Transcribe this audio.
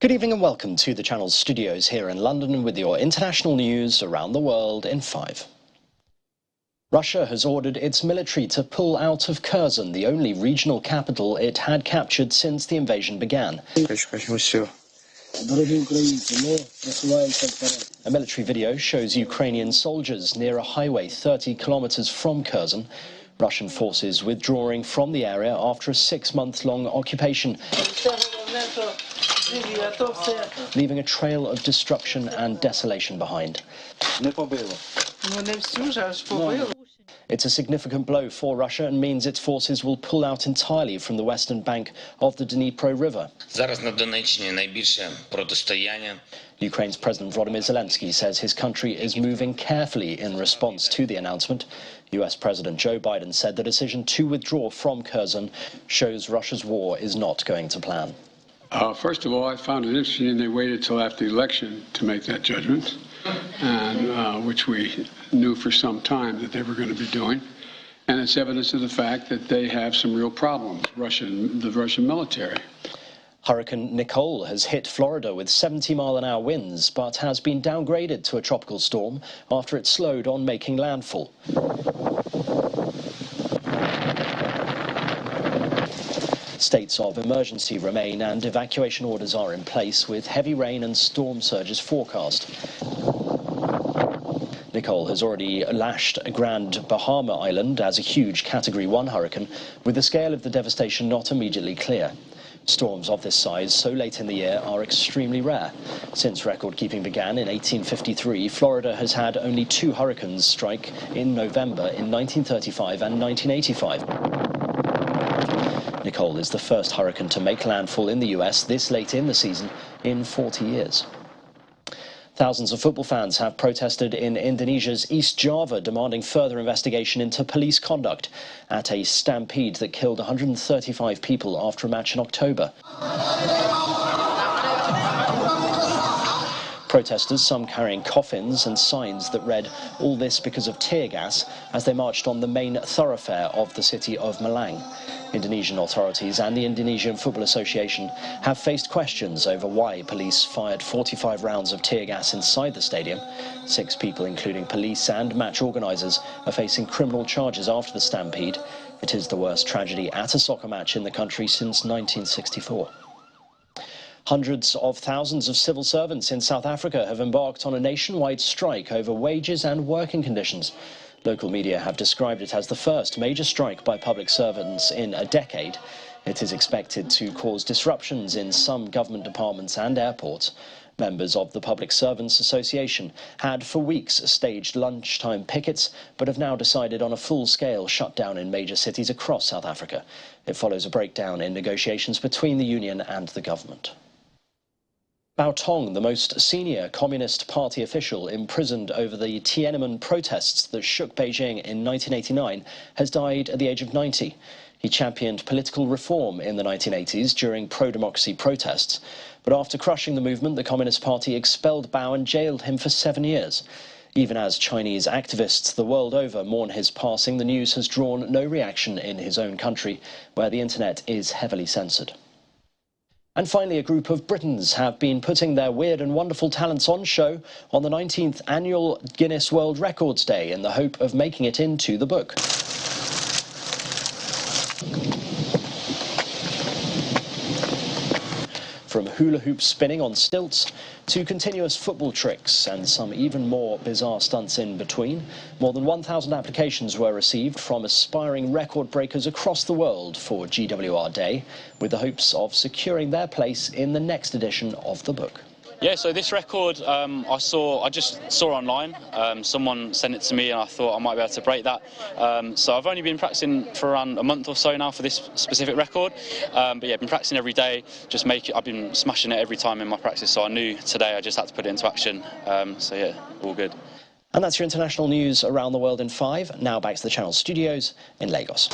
Good evening and welcome to the Channel's studios here in London with your international news around the world in 5. Russia has ordered its military to pull out of Kherson, the only regional capital it had captured since the invasion began. A military video shows Ukrainian soldiers near a highway 30 kilometers from Kherson. Russian forces withdrawing from the area after a 6-month-long occupation, leaving a trail of destruction and desolation behind. It's a significant blow for Russia and means its forces will pull out entirely from the western bank of the Dnipro River. Ukraine's President Volodymyr Zelensky says his country is moving carefully in response to the announcement. US President Joe Biden said the decision to withdraw from Kherson shows Russia's war is not going to plan. First of all, I found it interesting they waited till after the election to make that judgment, and which we knew for some time that they were going to be doing. And it's evidence of the fact that they have some real problems, the Russian military. Hurricane Nicole has hit Florida with 70-mile-an-hour winds, but has been downgraded to a tropical storm after it slowed on making landfall. States of emergency remain and evacuation orders are in place with heavy rain and storm surges forecast. Nicole has already lashed Grand Bahama Island as a huge Category 1 hurricane, with the scale of the devastation not immediately clear. Storms of this size so late in the year are extremely rare. Since record-keeping began in 1853, Florida has had only 2 hurricanes strike in November in 1935 and 1985. Nicole is the first hurricane to make landfall in the US this late in the season in 40 years. Thousands of football fans have protested in Indonesia's East Java, demanding further investigation into police conduct at a stampede that killed 135 people after a match in October. Protesters, some carrying coffins and signs that read, "All this because of tear gas," as they marched on the main thoroughfare of the city of Malang. Indonesian authorities and the Indonesian Football Association have faced questions over why police fired 45 rounds of tear gas inside the stadium. 6 people, including police and match organisers, are facing criminal charges after the stampede. It is the worst tragedy at a soccer match in the country since 1964. Hundreds of thousands of civil servants in South Africa have embarked on a nationwide strike over wages and working conditions. Local media have described it as the first major strike by public servants in a decade. It is expected to cause disruptions in some government departments and airports. Members of the Public Servants Association had for weeks staged lunchtime pickets, but have now decided on a full-scale shutdown in major cities across South Africa. It follows a breakdown in negotiations between the union and the government. Bao Tong, the most senior Communist Party official imprisoned over the Tiananmen protests that shook Beijing in 1989, has died at the age of 90. He championed political reform in the 1980s during pro-democracy protests, but after crushing the movement, the Communist Party expelled Bao and jailed him for 7 years. Even as Chinese activists the world over mourn his passing, the news has drawn no reaction in his own country, where the internet is heavily censored. And finally, a group of Britons have been putting their weird and wonderful talents on show on the 19th annual Guinness World Records Day in the hope of making it into the book. From hula hoop spinning on stilts to continuous football tricks and some even more bizarre stunts in between, more than 1,000 applications were received from aspiring record breakers across the world for GWR Day, with the hopes of securing their place in the next edition of the book. Yeah, so this record I just saw online. Someone sent it to me and I thought I might be able to break that. So I've only been practicing for around a month or so now for this specific record. But yeah, I've been practicing every day, I've been smashing it every time in my practice, so I knew today I just had to put it into action. So yeah, all good. And that's your international news around the world in 5. Now back to the Channel studios in Lagos.